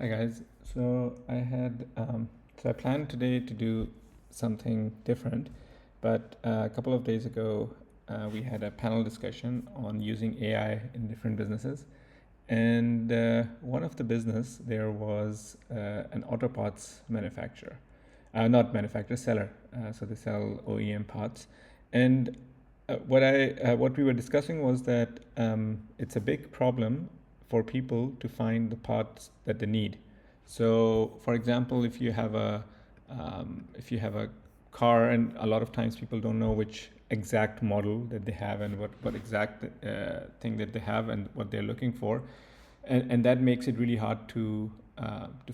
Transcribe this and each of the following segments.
Hi guys. So I planned today to do something different, but a couple of days ago we had a panel discussion on using AI in different businesses, and one of the business there was an auto parts manufacturer, not manufacturer, seller. So they sell OEM parts, and what we were discussing was that it's a big problem for people to find the parts that they need. So, for example, if you have a car, and a lot of times people don't know which exact model that they have and what exact thing that they have and what they're looking for, and that makes it really hard to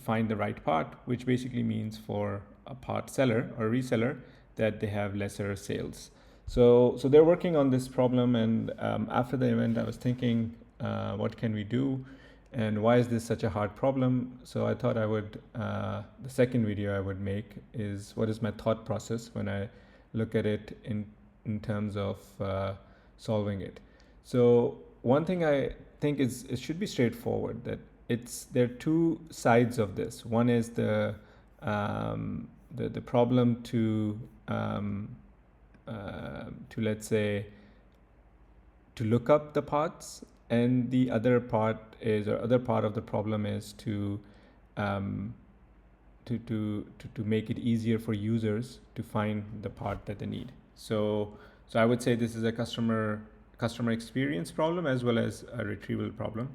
find the right part, which basically means for a part seller or reseller that they have lesser sales. So they're working on this problem, and after the event, I was thinking, what can we do, and why is this such a hard problem? So I thought the second video I would make is what is my thought process when I look at it in terms of solving it. So one thing I think is it should be straightforward that there are two sides of this. One is the problem to let's say to look up the parts, and the other part is, or other part of the problem is um, to make it easier for users to find the part that they need. So I would say this is a customer experience problem as well as a retrieval problem.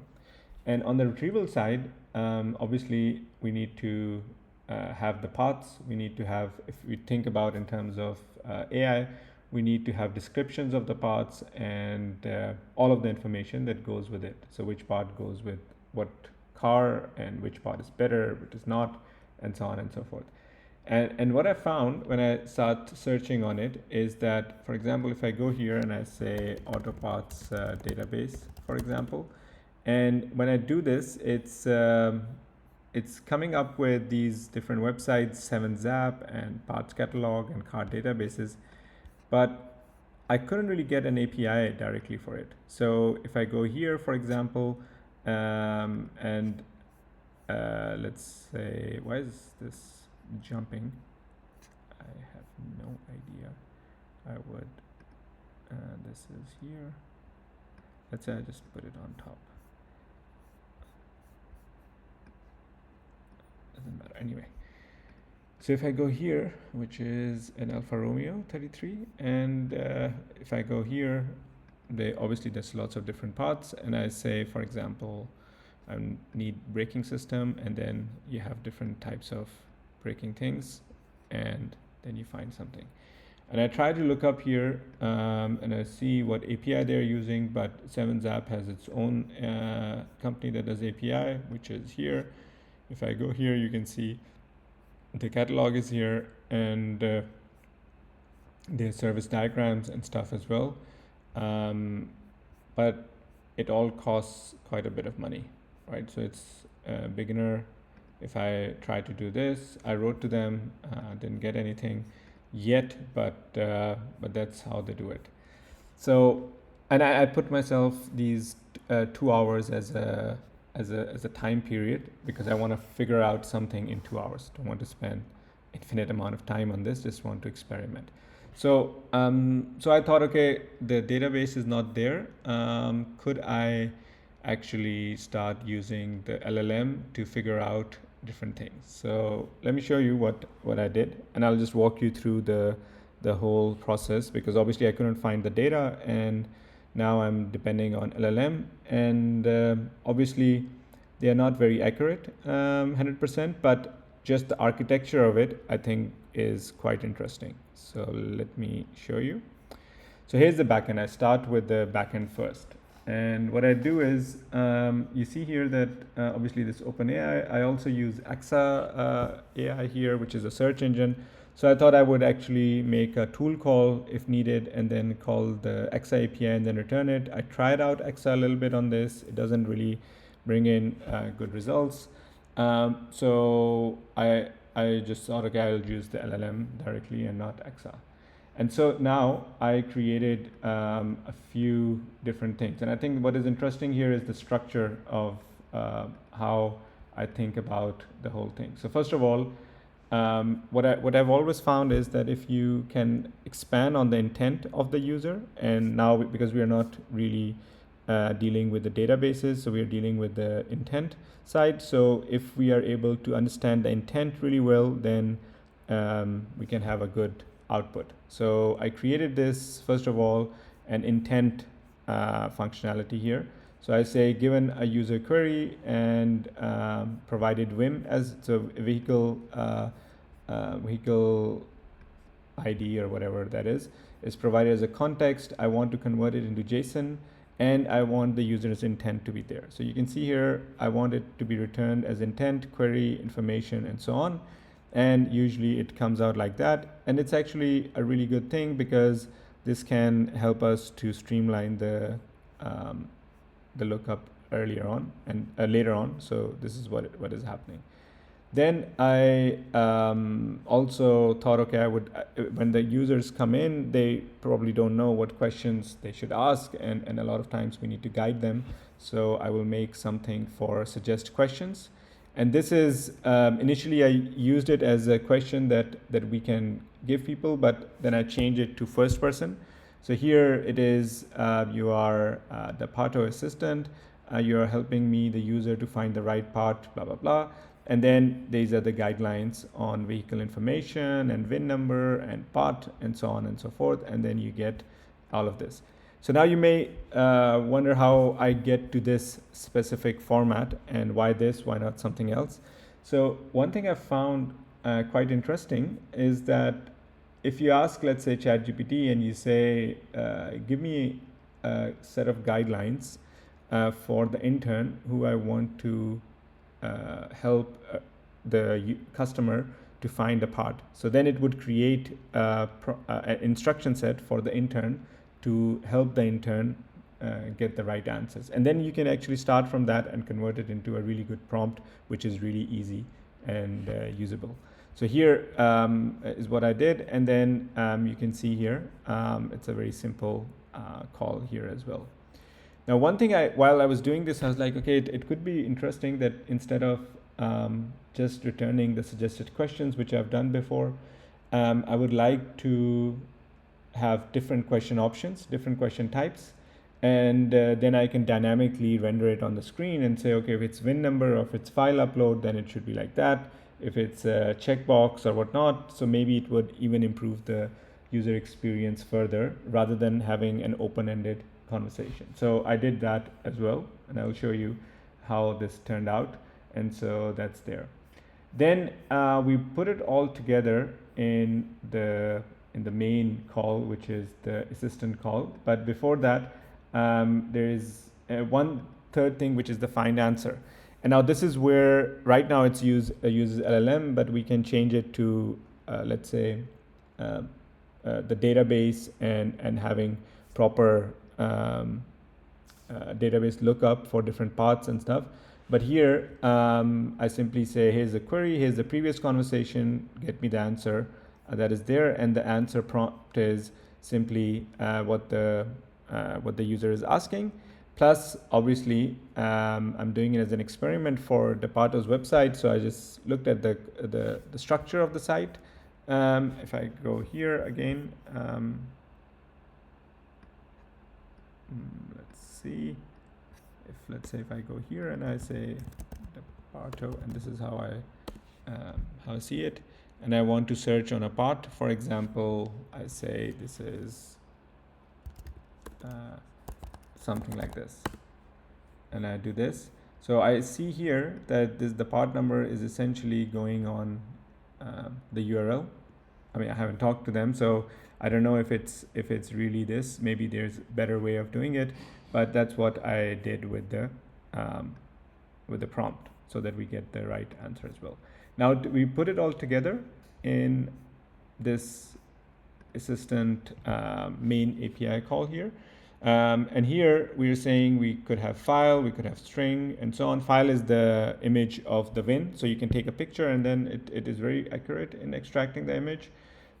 And on the retrieval side, obviously we need to have the paths. We need to have, if we think about in terms of AI, we need to have descriptions of the parts and all of the information that goes with it. So which part goes with what car, and which part is better, which is not, and so on and so forth. And what I found when I start searching on it is that, for example, if I go here and I say auto parts database, for example, and when I do this, it's coming up with these different websites, 7-Zap and Parts Catalog and car databases, but I couldn't really get an API directly for it. So if I go here, for example, and let's say, why is this jumping? I have no idea. I would, this is here. Let's say I just put it on top. Doesn't matter anyway. So if I go here, which is an Alfa Romeo 33, and if I go here, obviously there's lots of different parts, and I say, for example, I need braking system, and then you have different types of braking things, and then you find something. And I try to look up here, and I see what API they're using, but 7-Zap has its own company that does API, which is here. If I go here, you can see the catalog is here, and there's service diagrams and stuff as well. But it all costs quite a bit of money, right? So it's a beginner. If I try to do this, I wrote to them, didn't get anything yet, but that's how they do it. So, and I put myself these 2 hours as a time period, because I want to figure out something in 2 hours. Don't want to spend infinite amount of time on this. Just want to experiment. So I thought, okay, the database is not there. Could I actually start using the LLM to figure out different things? So let me show you what I did, and I'll just walk you through the whole process, because obviously I couldn't find the data, and now I'm depending on LLM, and obviously they are not very accurate 100%, but just the architecture of it I think is quite interesting. So let me show you. So here's the backend. I start with the backend first, and what I do is, you see here that obviously this OpenAI, I also use AXA AI here, which is a search engine. So I thought I would actually make a tool call if needed, and then call the AXA API and then return it. I tried out AXA a little bit on this. It doesn't really bring in good results. So I just thought, okay, I'll use the LLM directly and not AXA. And so now I created a few different things. And I think what is interesting here is the structure of how I think about the whole thing. So first of all, what I've always found is that if you can expand on the intent of the user, and now because we are not really dealing with the databases, so we are dealing with the intent side. So if we are able to understand the intent really well, then we can have a good output. So I created this, first of all, an intent functionality here. So I say, given a user query and provided VIM as so vehicle ID or whatever that is provided as a context. I want to convert it into JSON, and I want the user's intent to be there. So you can see here, I want it to be returned as intent, query, information, and so on. And usually it comes out like that. And it's actually a really good thing because this can help us to streamline the lookup earlier on and later on. So this is what is happening. Then I also thought, okay, I would, when the users come in, they probably don't know what questions they should ask, and a lot of times we need to guide them. So I will make something for suggest questions. And this is, initially I used it as a question that we can give people, but then I changed it to first person. So here it is, you are the Pato assistant, you are helping me, the user, to find the right part, blah, blah, blah. And then these are the guidelines on vehicle information and VIN number and part and so on and so forth. And then you get all of this. So now you may wonder how I get to this specific format and why this, why not something else. So one thing I've found quite interesting is that if you ask, let's say, ChatGPT, and you say, give me a set of guidelines for the intern who I want to help the customer to find a part. So then it would create an instruction set for the intern to help the intern get the right answers. And then you can actually start from that and convert it into a really good prompt, which is really easy and usable. So here is what I did. And then you can see here, it's a very simple call here as well. Now, one thing while I was doing this, I was like, okay, it could be interesting that instead of just returning the suggested questions, which I've done before, I would like to have different question options, different question types. And then I can dynamically render it on the screen and say, okay, if it's VIN number or if it's file upload, then it should be like that. If it's a checkbox or whatnot, so maybe it would even improve the user experience further rather than having an open-ended conversation. So I did that as well, and I'll show you how this turned out. And so that's there. Then we put it all together in the main call, which is the assistant call. But before that, there is one third thing, which is the find answer. And now this is where right now it's uses LLM, but we can change it to let's say the database and having proper database lookup for different parts and stuff. But here I simply say, here's the query, here's the previous conversation, get me the answer that is there, and the answer prompt is simply what the user is asking. Plus, obviously, I'm doing it as an experiment for Pato's website, so I just looked at the structure of the site. If I go here again, let's see. Let's say if I go here and I say Pato, and this is how I see it, and I want to search on a part. For example, I say this is something like this, and I do this. So I see here that the part number is essentially going on the URL. I mean, I haven't talked to them, so I don't know if it's really this. Maybe there's a better way of doing it, but that's what I did with the prompt, so that we get the right answer as well. Now we put it all together in this assistant main API call here. And here we are saying we could have file, we could have string, and so on. File is the image of the VIN, so you can take a picture, and then it is very accurate in extracting the image.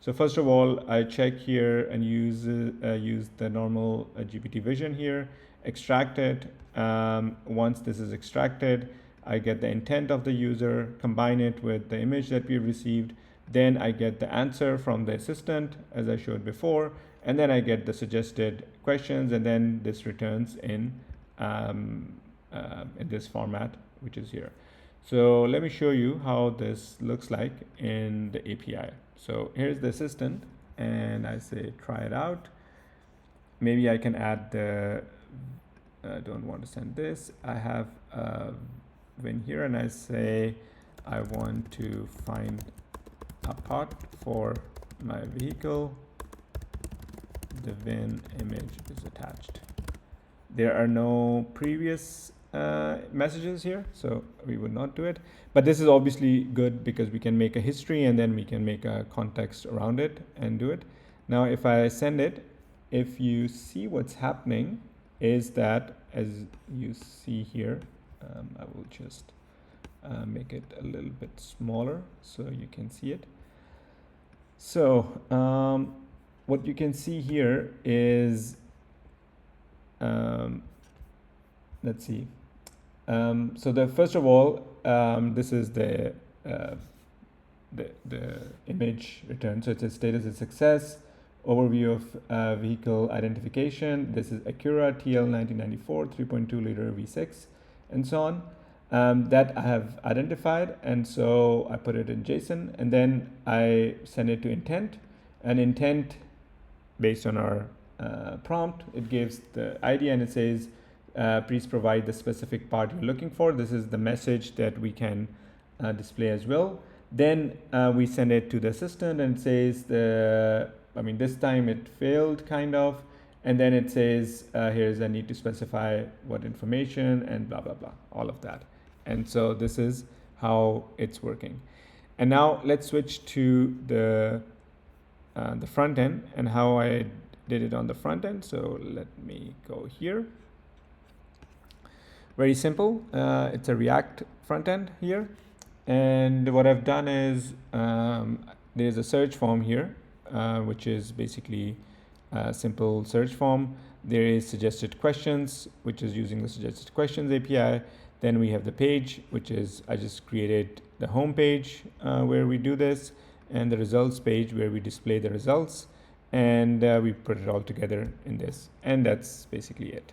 So first of all, I check here and use the normal GPT Vision here, extract it. Once this is extracted, I get the intent of the user, combine it with the image that we received, then I get the answer from the assistant as I showed before, and then I get the suggested questions, and then this returns in this format, which is here. So let me show you how this looks like in the API. So here's the assistant, and I say try it out. Maybe I can add the, I don't want to send this. I have VIN here, and I say I want to find a part for my vehicle. The VIN image is attached. There are no previous messages here, so we would not do it. But this is obviously good because we can make a history and then we can make a context around it and do it. Now, if I send it, if you see what's happening is that, as you see here, I will just make it a little bit smaller so you can see it. So what you can see here is, let's see. So the first of all, this is the image return. So it says status is success, overview of vehicle identification. This is Acura TL 1994 3.2 liter V6, and so on. That I have identified, and so I put it in JSON, and then I send it to intent. And intent, based on our prompt, it gives the ID and it says, please provide the specific part you're looking for. This is the message that we can display as well. Then we send it to the assistant and it says this time it failed kind of, and then it says here's I need to specify what information and blah blah blah, all of that. And so this is how it's working. And now let's switch to the front end and how I did it on the front end. So let me go here. Very simple. It's a React front end here, and what I've done is there's a search form here, which is basically a simple search form. There is suggested questions, which is using the suggested questions API. Then we have the page, which is I just created the home page where we do this, and the results page where we display the results, and we put it all together in this, and that's basically it.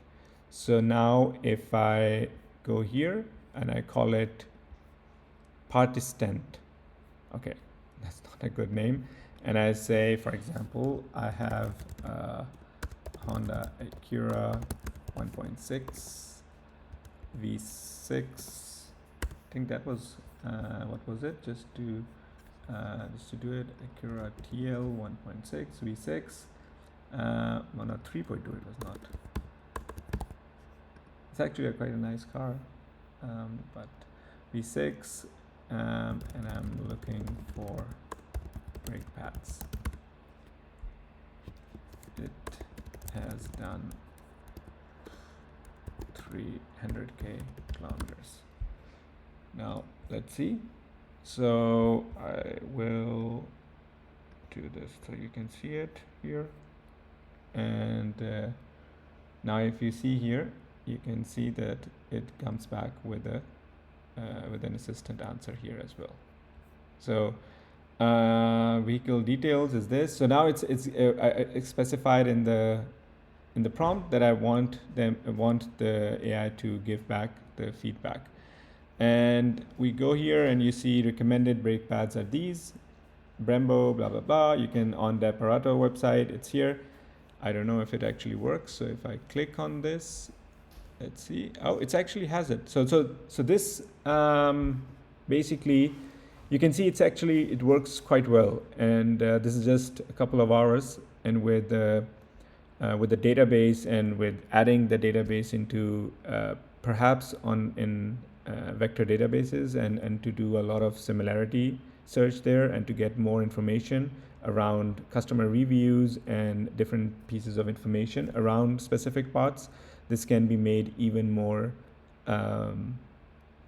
So now if I go here and I call it participant, okay, that's not a good name, and I say, for example, I have Honda Acura 1.6 V6. I think that was what was it? Just to do it, Acura TL 1.6 V6. No, not 3.2. It was not. It's actually quite a nice car, but V6, and I'm looking for brake pads. It has done 300k kilometers. Now let's see. So I will do this so you can see it here, and now if you see here, you can see that it comes back with a with an assistant answer here as well. So vehicle details is this. So now it's specified in the prompt that I want the AI to give back the feedback. And we go here and you see recommended brake pads are these, Brembo, blah blah blah. You can, on the Parato website, it's here. I don't know if it actually works. So if I click on this, let's see. Oh, it actually has it. So this basically, you can see it works quite well. And this is just a couple of hours, and with the database and with adding the database into perhaps in vector databases and to do a lot of similarity search there and to get more information around customer reviews and different pieces of information around specific parts, this can be made even more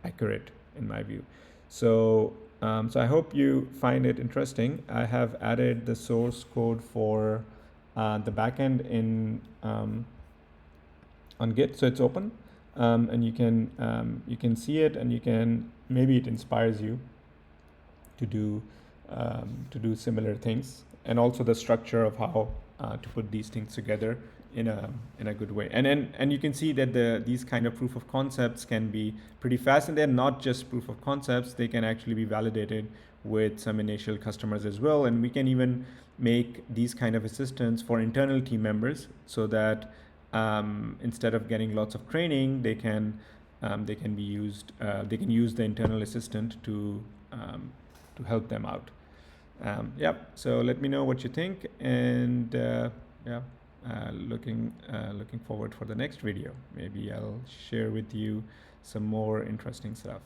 accurate in my view. So I hope you find it interesting. I have added the source code for the backend in on Git, so it's open. and you can see it, and you can, maybe it inspires you to do similar things, and also the structure of how to put these things together in a good way. And you can see that these kind of proof of concepts can be pretty fast, and they're not just proof of concepts, they can actually be validated with some initial customers as well. And we can even make these kind of assistants for internal team members, so that instead of getting lots of training, they can be used, they can use the internal assistant to help them out. Yep. So let me know what you think, and yeah, looking forward for the next video. Maybe I'll share with you some more interesting stuff.